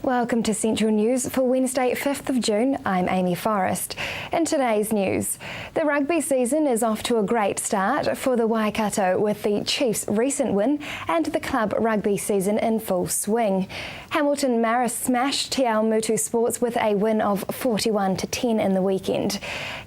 Welcome to Central News for Wednesday, 5th of June. I'm Amy Forrest. In today's news, the rugby season is off to a great start for the Waikato with the Chiefs' recent win and the club rugby season in full swing. Hamilton Marist smashed Te Ao Mutu Sports with a win of 41-10 in the weekend.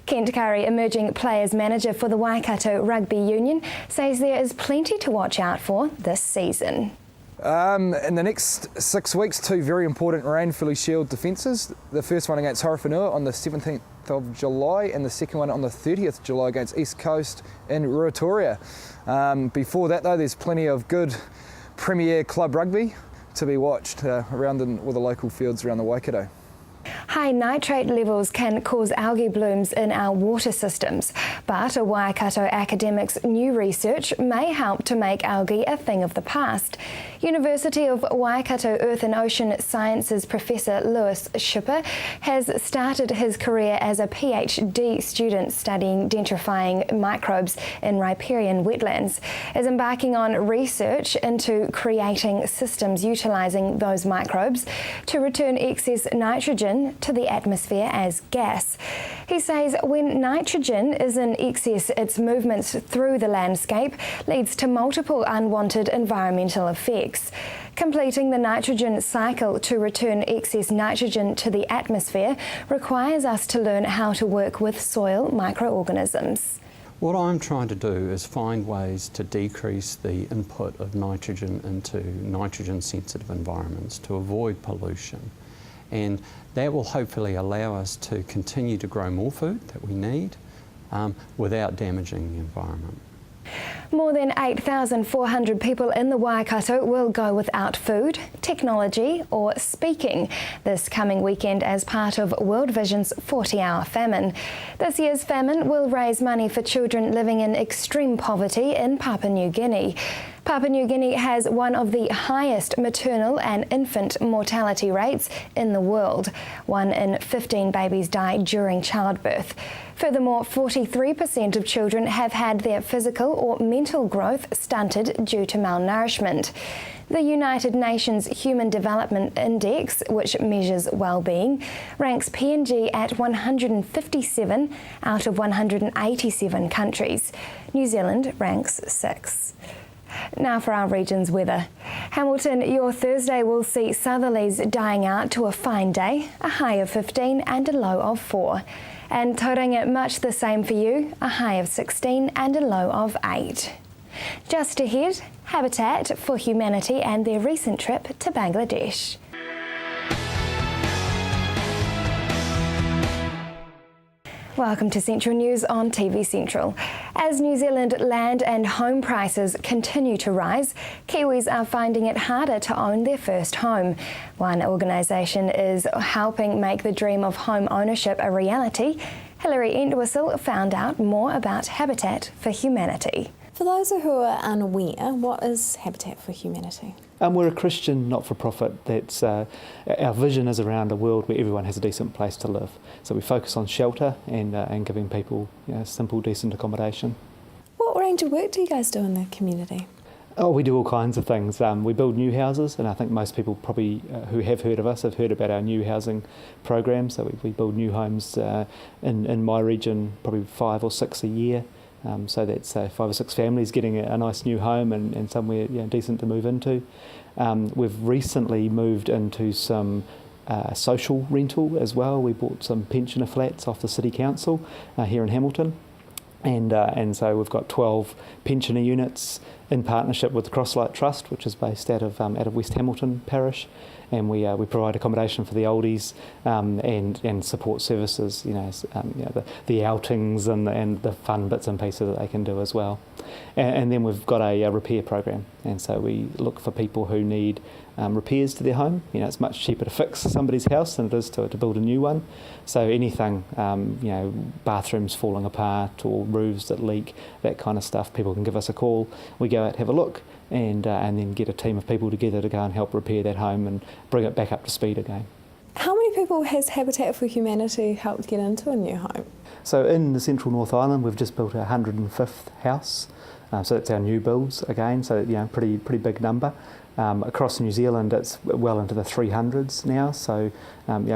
Kent Curry, emerging players manager for the Waikato Rugby Union, says there is plenty to watch out for this season. In the next 6 weeks, two very important Ranfurly Shield defences. The first one against Horowhenua on the 17th of July and the second one on the 30th of July against East Coast in Ruatoria. Before that though, there's plenty of good Premier Club rugby to be watched around in all the local fields around the Waikato. High nitrate levels can cause algae blooms in our water systems, but a Waikato academic's new research may help to make algae a thing of the past. University of Waikato Earth and Ocean Sciences Professor Lewis Schipper has started his career as a PhD student studying denitrifying microbes in riparian wetlands, is embarking on research into creating systems utilising those microbes to return excess nitrogen to the atmosphere as gas. He says when nitrogen is in excess, its movements through the landscape leads to multiple unwanted environmental effects. Completing the nitrogen cycle to return excess nitrogen to the atmosphere requires us to learn how to work with soil microorganisms. What I'm trying to do is find ways to decrease the input of nitrogen into nitrogen-sensitive environments to avoid pollution. And that will hopefully allow us to continue to grow more food that we need without damaging the environment. More than 8,400 people in the Waikato will go without food, technology or speaking this coming weekend as part of World Vision's 40-hour famine. This year's famine will raise money for children living in extreme poverty in Papua New Guinea. Papua New Guinea has one of the highest maternal and infant mortality rates in the world. 1 in 15 babies die during childbirth. Furthermore, 43% of children have had their physical or mental growth stunted due to malnourishment. The United Nations Human Development Index, which measures well-being, ranks PNG at 157 out of 187 countries. New Zealand ranks 6. Now for our region's weather. Hamilton, your Thursday will see southerlies dying out to a fine day, a high of 15 and a low of 4. And Tauranga, much the same for you, a high of 16 and a low of 8. Just ahead, Habitat for Humanity and their recent trip to Bangladesh. Welcome to Central News on TV Central. As New Zealand land and home prices continue to rise, Kiwis are finding it harder to own their first home. One organisation is helping make the dream of home ownership a reality. Hilary Entwistle found out more about Habitat for Humanity. For those who are unaware, what is Habitat for Humanity? We're a Christian not-for-profit that's, our vision is around a world where everyone has a decent place to live. So we focus on shelter and giving people simple, decent accommodation. What range of work do you guys do in the community? Oh, we do all kinds of things. We build new houses, and I think most people probably who have heard of us have heard about our new housing program. So we build new homes in my region, probably 5 or 6 a year. So that's 5 or 6 families getting a nice new home and somewhere decent to move into. We've recently moved into some social rental as well. We bought some pensioner flats off the City Council here in Hamilton. And so we've got 12 pensioner units in partnership with the Crosslight Trust, which is based out of West Hamilton Parish, and we provide accommodation for the oldies and support services, the outings and the fun bits and pieces that they can do as well. And then we've got a repair program, and so we look for people who need repairs to their home. It's much cheaper to fix somebody's house than it is to build a new one. So anything, bathrooms falling apart or roofs that leak, that kind of stuff, people can give us a call. We go out, have a look, and then get a team of people together to go and help repair that home and bring it back up to speed again. How many people has Habitat for Humanity helped get into a new home? So in the central North Island, we've just built our 105th house. So that's our new builds again, so pretty big number. Across New Zealand, it's well into the 300s now, so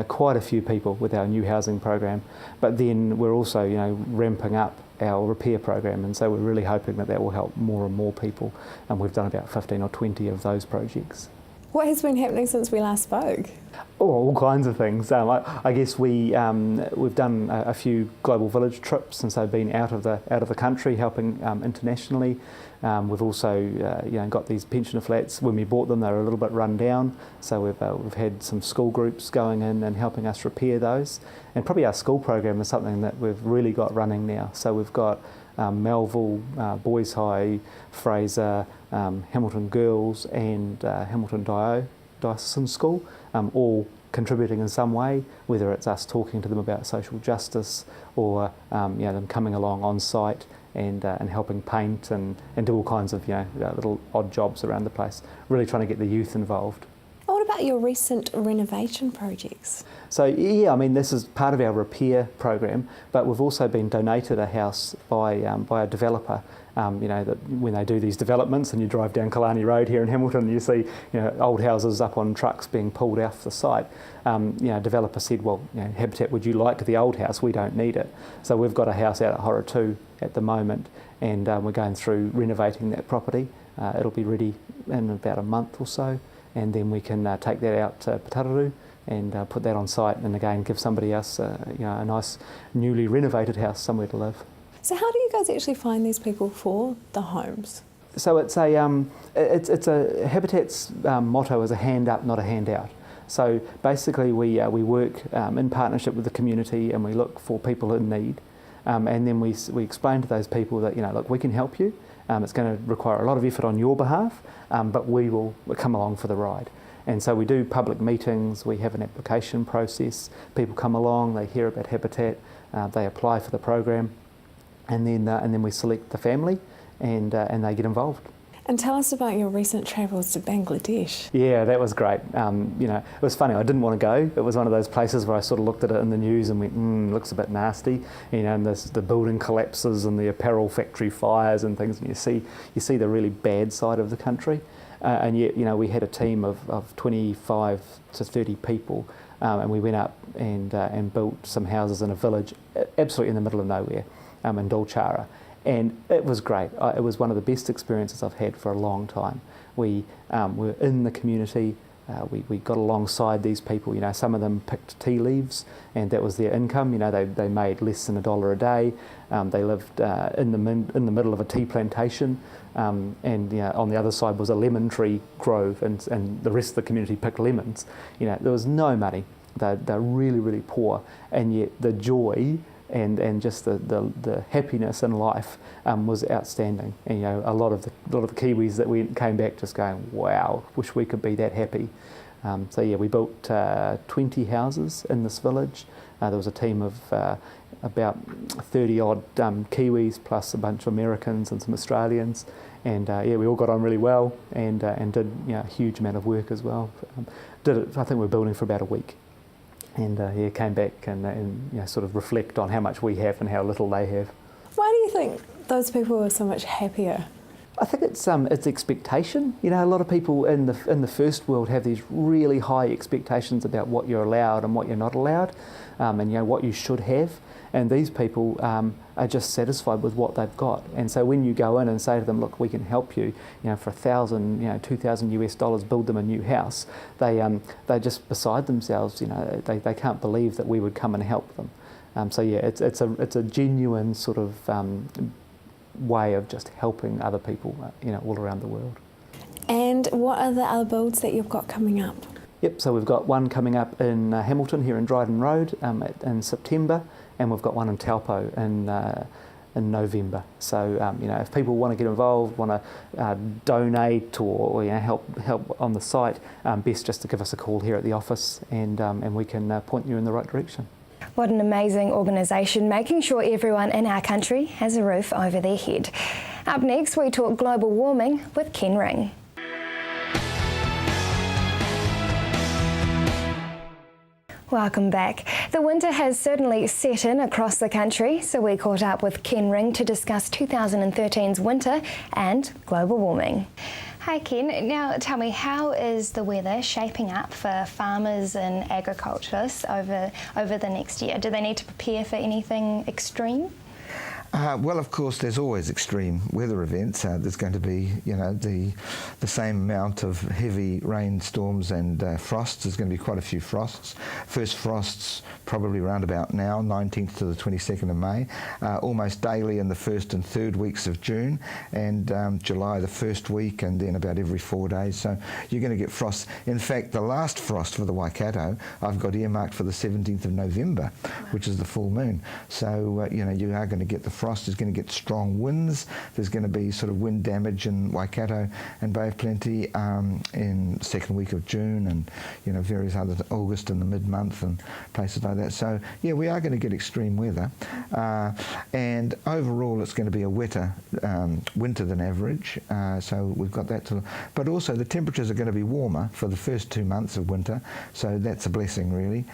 quite a few people with our new housing program. But then we're also ramping up our repair program, and so we're really hoping that will help more and more people. And we've done about 15 or 20 of those projects. What has been happening since we last spoke? Oh, all kinds of things. I guess we've done a few global village trips, and so been out of the country helping internationally. We've also got these pensioner flats. When we bought them, they were a little bit run down, so we've had some school groups going in and helping us repair those. And probably our school program is something that we've really got running now. So we've got Melville, Boys High, Fraser, Hamilton Girls and Hamilton Diocesan School, all contributing in some way, whether it's us talking to them about social justice or them coming along on site and helping paint and do all kinds of little odd jobs around the place, really trying to get the youth involved. What about your recent renovation projects? So this is part of our repair program, but we've also been donated a house by a developer. That when they do these developments, and you drive down Killarney Road here in Hamilton, you see old houses up on trucks being pulled off the site. Developer said, well, Habitat, would you like the old house? We don't need it. So we've got a house out at Horotū at the moment, and we're going through renovating that property. It'll be ready in about a month or so, and then we can take that out to Putaruru and put that on site, and again give somebody else a nice newly renovated house somewhere to live. So how do you guys actually find these people for the homes? So it's a Habitat's motto is a hand up, not a handout. So basically we work in partnership with the community, and we look for people in need, and then we explain to those people that look, we can help you. It's going to require a lot of effort on your behalf, but we'll come along for the ride. And so we do public meetings, we have an application process, people come along, they hear about Habitat, they apply for the program, and then we select the family and they get involved. And tell us about your recent travels to Bangladesh. Yeah, that was great. It was funny, I didn't want to go. It was one of those places where I sort of looked at it in the news and went, looks a bit nasty. And the building collapses and the apparel factory fires and things, and you see the really bad side of the country. And yet, we had a team of 25 to 30 people, and we went up and built some houses in a village absolutely in the middle of nowhere, in Dolchara. And it was great. It was one of the best experiences I've had for a long time. We were in the community. We got alongside these people. Some of them picked tea leaves, and that was their income. They made less than $1 a day. They lived in the middle of a tea plantation, and on the other side was a lemon tree grove, and the rest of the community picked lemons. There was no money. They're really, really poor, and yet the joy and just the happiness in life was outstanding. And a lot of the Kiwis that came back just going, wow, wish we could be that happy. We built 20 houses in this village. There was a team of about 30 odd Kiwis plus a bunch of Americans and some Australians, and we all got on really well and did a huge amount of work as well. I think we were building for about a week. And came back and sort of reflect on how much we have and how little they have. Why do you think those people are so much happier? I think it's expectation. A lot of people in the first world have these really high expectations about what you're allowed and what you're not allowed, and what you should have. And these people are just satisfied with what they've got. And so when you go in and say to them, look, we can help you, for $1,000, $2,000 build them a new house, they're just beside themselves. They can't believe that we would come and help them. It's a genuine sort of way of just helping other people, all around the world. And what are the other builds that you've got coming up? Yep, so we've got one coming up in Hamilton here in Dryden Road in September, and we've got one in Taupo in November. So if people want to get involved, want to donate or help on the site, best just to give us a call here at the office, and we can point you in the right direction. What an amazing organisation, making sure everyone in our country has a roof over their head. Up next, we talk global warming with Ken Ring. Welcome back. The winter has certainly set in across the country, so we caught up with Ken Ring to discuss 2013's winter and global warming. Hi Ken, now tell me, how is the weather shaping up for farmers and agriculturists over the next year? Do they need to prepare for anything extreme? Well, of course, there's always extreme weather events. There's going to be, the same amount of heavy rainstorms and frosts. There's going to be quite a few frosts. First frosts probably around about now, 19th to the 22nd of May, almost daily in the first and third weeks of June, and July the first week, and then about every 4 days. So you're going to get frosts. In fact, the last frost for the Waikato I've got earmarked for the 17th of November, which is the full moon. So, you are going to get the frost. Is going to get strong winds. There's going to be sort of wind damage in Waikato and Bay of Plenty in second week of June, and various other August in the mid-month and places like that. So yeah, we are going to get extreme weather, and overall it's going to be a wetter winter than average. So we've got that but also the temperatures are going to be warmer for the first 2 months of winter. So that's a blessing really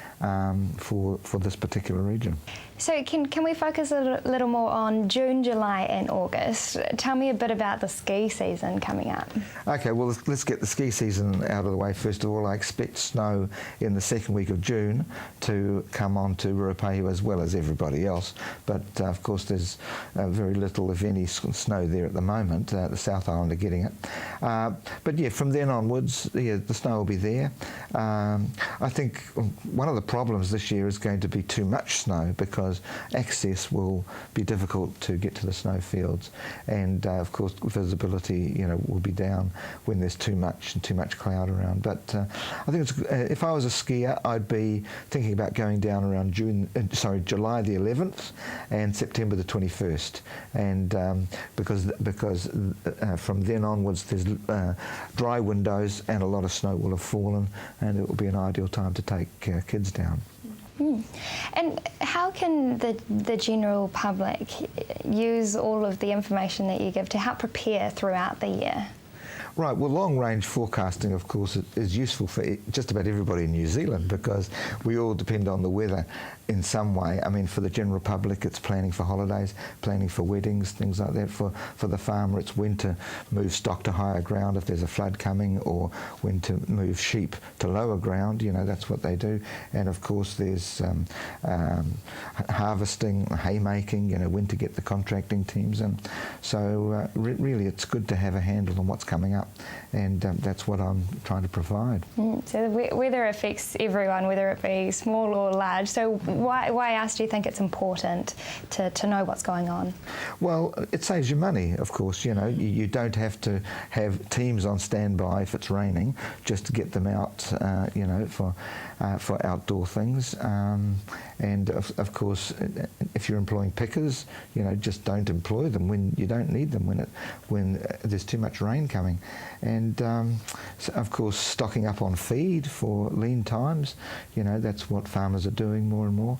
for this particular region. So can we focus a little more on June, July and August? Tell me a bit about the ski season coming up. Okay, well let's get the ski season out of the way first of all. I expect snow in the second week of June to come on to Ruapehu as well as everybody else, but of course there's very little if any snow there at the moment. The South Island are getting it, but yeah, from then onwards the snow will be there. I think one of the problems this year is going to be too much snow, because access will be difficult to get to the snowfields, and of course visibility will be down when there's too much cloud around. But I think if I was a skier, I'd be thinking about going down around July the 11th and September the 21st, and because from then onwards there's dry windows and a lot of snow will have fallen, and it will be an ideal time to take kids down. And how can the general public use all of the information that you give to help prepare throughout the year? Right, well, long-range forecasting, of course, is useful for just about everybody in New Zealand, because we all depend on the weather in some way. I mean, for the general public, it's planning for holidays, planning for weddings, things like that. For the farmer, it's when to move stock to higher ground if there's a flood coming, or when to move sheep to lower ground. That's what they do. And of course, there's harvesting, haymaking, when to get the contracting teams in. So really, it's good to have a handle on what's coming up, and that's what I'm trying to provide. So the weather affects everyone, whether it be small or large. So why else do you think it's important to know what's going on? Well, it saves you money, of course. You don't have to have teams on standby if it's raining, just to get them out, for outdoor things. And of course, if you're employing pickers, just don't employ them when you don't need them, when there's too much rain coming. And so of course, stocking up on feed for lean times, that's what farmers are doing more and more.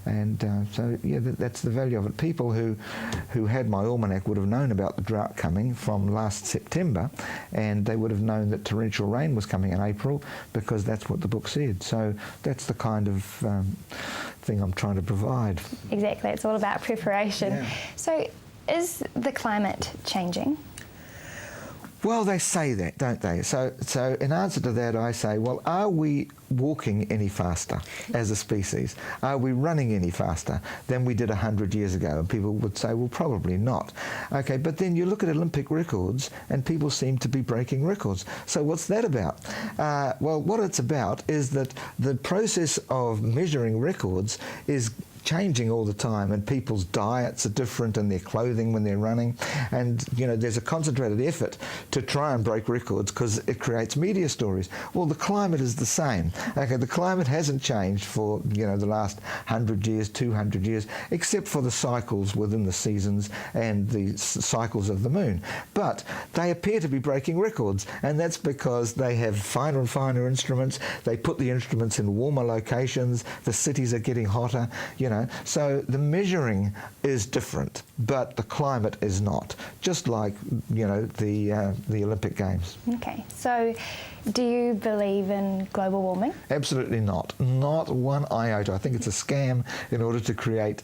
And so yeah, that's the value of it. People who had my almanac would have known about the drought coming from last September, and they would have known that torrential rain was coming in April, because that's what the book said. So that's the kind of thing I'm trying to provide. Exactly, it's all about preparation. Yeah. So is the climate changing? Well, they say that, don't they? So in answer to that, I say, well, are we walking any faster as a species? Are we running any faster than we did 100 years ago? And people would say, well, probably not. Okay, but then you look at Olympic records and people seem to be breaking records. So what's that about? Well, what it's about is that the process of measuring records is changing all the time, and people's diets are different, and their clothing when they're running, and there's a concentrated effort to try and break records because it creates media stories. Well, the climate is the same. Okay, the climate hasn't changed for the last 100 years, 200 years, except for the cycles within the seasons and the cycles of the moon. But they appear to be breaking records, and that's because they have finer and finer instruments. They put the instruments in warmer locations. The cities are getting hotter. know. So the measuring is different, but the climate is not. Just like, you know, the Olympic Games. Okay, so do you believe in global warming? Absolutely not. Not one iota. I think it's a scam in order to create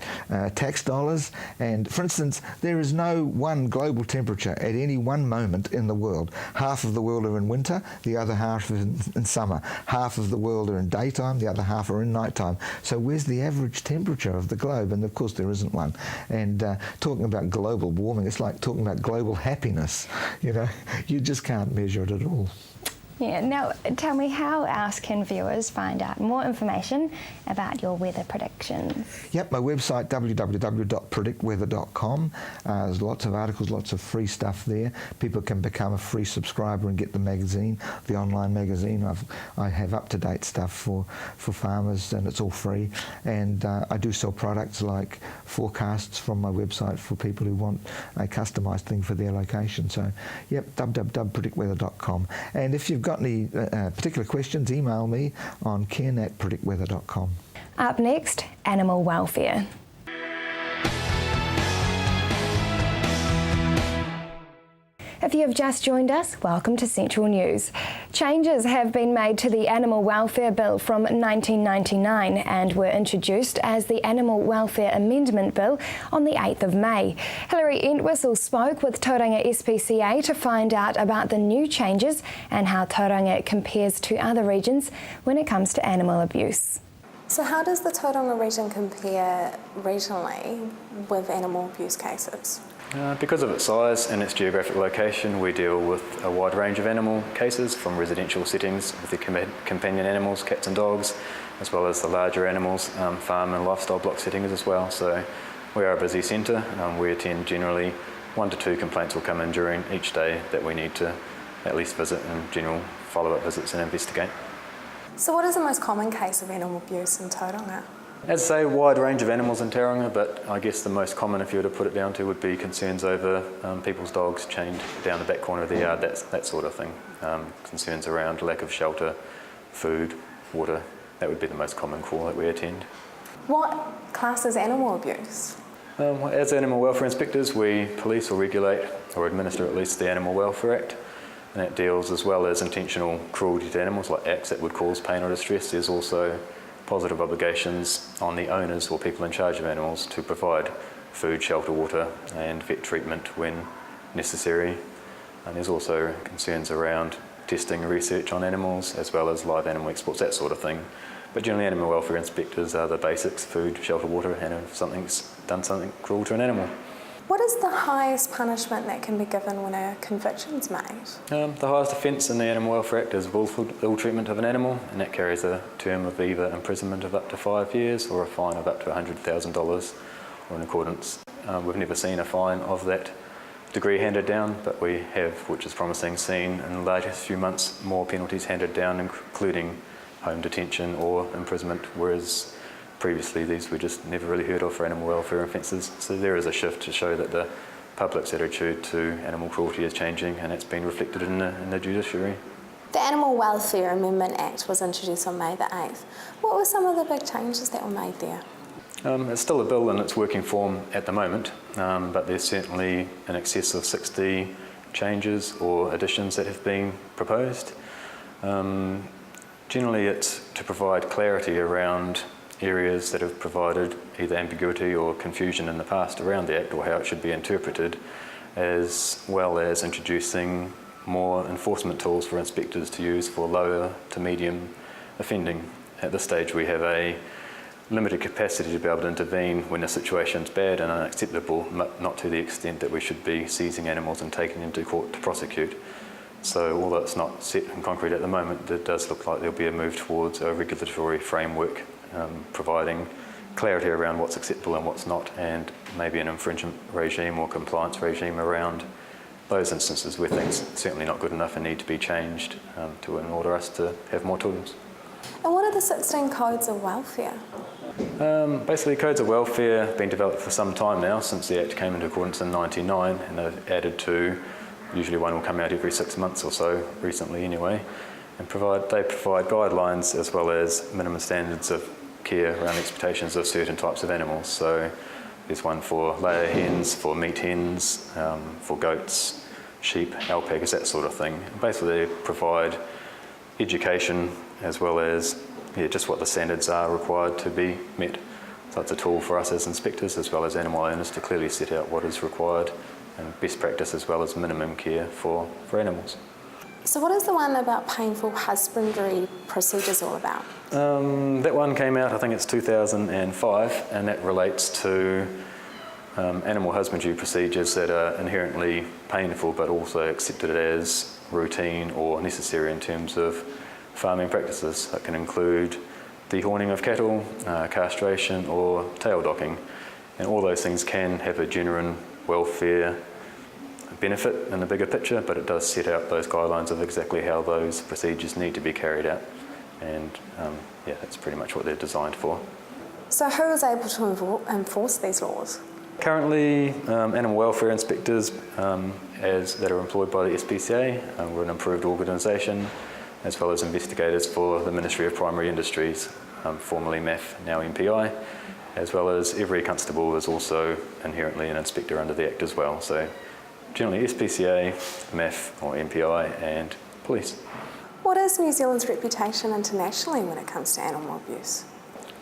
tax dollars. And for instance, there is no one global temperature at any one moment in the world. Half of the world are in winter, the other half is in summer. Half of the world are in daytime, the other half are in nighttime. So where's the average temperature of the globe? And of course there isn't one. And talking about global warming, it's like talking about global happiness. You know, you just can't measure it at all. Yeah, now tell me, how else can viewers find out more information about your weather predictions? Yep, my website, www.predictweather.com. There's lots of articles, lots of free stuff there. People can become a free subscriber and get the magazine, the online magazine. I have up-to-date stuff for farmers, and it's all free. And I do sell products like forecasts from my website for people who want a customised thing for their location. So, yep, www.predictweather.com. And if you've got any particular questions, email me on ken@predictweather.com. Up next, animal welfare. If you have just joined us, welcome to Central News. Changes have been made to the Animal Welfare Bill from 1999 and were introduced as the Animal Welfare Amendment Bill on the 8th of May. Hilary Entwistle spoke with Tauranga SPCA to find out about the new changes and how Tauranga compares to other regions when it comes to animal abuse. So how does the Tauranga region compare regionally with animal abuse cases? Because of its size and its geographic location, we deal with a wide range of animal cases, from residential settings with the companion animals, cats and dogs, as well as the larger animals, farm and lifestyle block settings as well. So we are a busy centre. We attend generally 1 to 2 complaints will come in during each day that we need to at least visit and general follow-up visits and investigate. So what is the most common case of animal abuse in Tauranga? As I say, a wide range of animals in Tauranga, but I guess the most common, if you were to put it down to, would be concerns over people's dogs chained down the back corner of the yard, that sort of thing. Concerns around lack of shelter, food, water, that would be the most common call that we attend. What classes animal abuse? As animal welfare inspectors, we police or regulate or administer at least the Animal Welfare Act, and that deals as well as intentional cruelty to animals, like acts that would cause pain or distress. There's also positive obligations on the owners or people in charge of animals to provide food, shelter, water and vet treatment when necessary. And there's also concerns around testing and research on animals as well as live animal exports, that sort of thing. But generally animal welfare inspectors are the basics: food, shelter, water, and if something's done something cruel to an animal. What is the highest punishment that can be given when a conviction's made? The highest offence in the Animal Welfare Act is willful ill treatment of an animal, and that carries a term of either imprisonment of up to 5 years or a fine of up to $100,000 or in accordance. We've never seen a fine of that degree handed down, but we have, which is promising, seen in the latest few months more penalties handed down, including home detention or imprisonment, whereas previously these were just never really heard of for animal welfare offences. So there is a shift to show that the public's attitude to animal cruelty is changing, and it's been reflected in the judiciary. The Animal Welfare Amendment Act was introduced on May the 8th. What were some of the big changes that were made there? It's still a bill in its working form at the moment, but there's certainly in excess of 60 changes or additions that have been proposed. Generally it's to provide clarity around areas that have provided either ambiguity or confusion in the past around the Act or how it should be interpreted, as well as introducing more enforcement tools for inspectors to use for lower to medium offending. At this stage we have a limited capacity to be able to intervene when the situation's bad and unacceptable, not to the extent that we should be seizing animals and taking them to court to prosecute. So although it's not set in concrete at the moment, it does look like there'll be a move towards a regulatory framework providing clarity around what's acceptable and what's not, and maybe an infringement regime or compliance regime around those instances where things are certainly not good enough and need to be changed in order us to have more tools. And what are the 16 codes of welfare? Basically, codes of welfare have been developed for some time now, since the Act came into accordance in '99, and they've added to, usually one will come out every 6 months or so, recently anyway, and they provide guidelines as well as minimum standards of care around the expectations of certain types of animals. So there's one for layer hens, for meat hens, for goats, sheep, alpacas, that sort of thing. Basically, they provide education as well as just what the standards are required to be met. So it's a tool for us as inspectors as well as animal owners to clearly set out what is required and best practice as well as minimum care for animals. So what is the one about painful husbandry procedures all about? That one came out, I think it's 2005, and that relates to animal husbandry procedures that are inherently painful but also accepted as routine or necessary in terms of farming practices. That can include dehorning of cattle, castration or tail docking, and all those things can have a genuine welfare benefit in the bigger picture, but it does set out those guidelines of exactly how those procedures need to be carried out, and that's pretty much what they're designed for. So who is able to enforce these laws? Currently, animal welfare inspectors that are employed by the SPCA, we're an approved organisation, as well as investigators for the Ministry of Primary Industries, formerly MAF, now MPI, as well as every constable is also inherently an inspector under the Act as well. So generally SPCA, MAF or MPI and police. What is New Zealand's reputation internationally when it comes to animal abuse?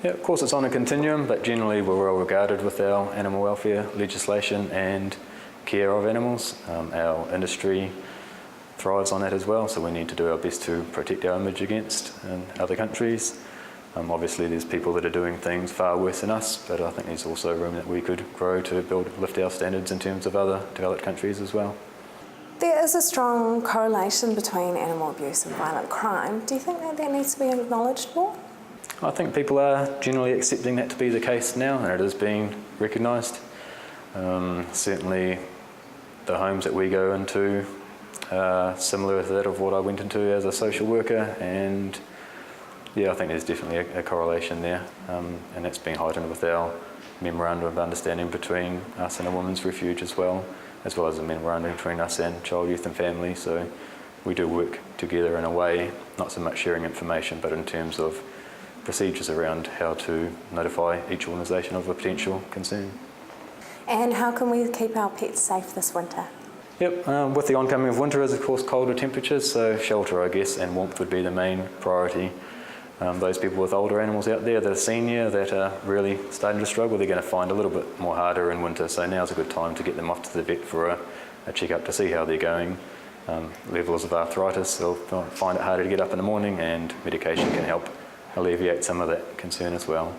Yeah, of course it's on a continuum, but generally we're well regarded with our animal welfare legislation and care of animals. Our industry thrives on that as well, so we need to do our best to protect our image against in other countries. Obviously there's people that are doing things far worse than us, but I think there's also room that we could grow to lift our standards in terms of other developed countries as well. There is a strong correlation between animal abuse and violent crime. Do you think that needs to be acknowledged more? I think people are generally accepting that to be the case now, and it is being recognised. Certainly the homes that we go into are similar to that of what I went into as a social worker, and I think there's definitely a correlation there, and that's been heightened with our memorandum of understanding between us and a women's refuge as well as a memorandum between us and Child, Youth and Family. So we do work together in a way, not so much sharing information, but in terms of procedures around how to notify each organisation of a potential concern. And how can we keep our pets safe this winter? Yep, with the oncoming of winter is of course colder temperatures, so shelter I guess and warmth would be the main priority. Those people with older animals out there that are senior, that are really starting to struggle, they're going to find a little bit more harder in winter, so now's a good time to get them off to the vet for a check-up to see how they're going. Levels of arthritis, they'll find it harder to get up in the morning, and medication can help alleviate some of that concern as well.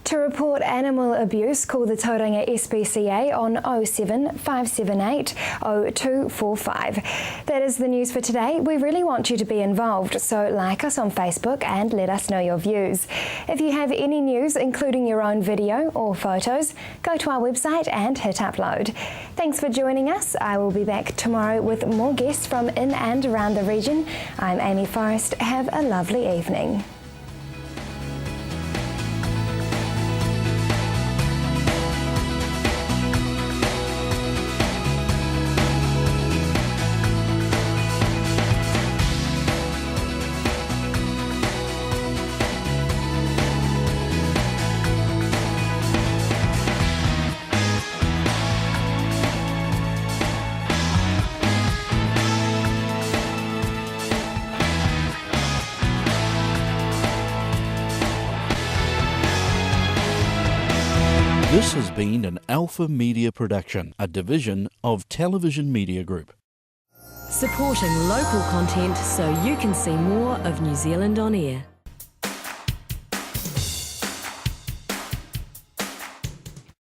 To report animal abuse, call the Tauranga SPCA on 07 578 0245. That is the news for today. We really want you to be involved, so like us on Facebook and let us know your views. If you have any news, including your own video or photos, go to our website and hit upload. Thanks for joining us. I will be back tomorrow with more guests from in and around the region. I'm Amy Forrest. Have a lovely evening. This has been an Alpha Media production, a division of Television Media Group. Supporting local content so you can see more of New Zealand on air.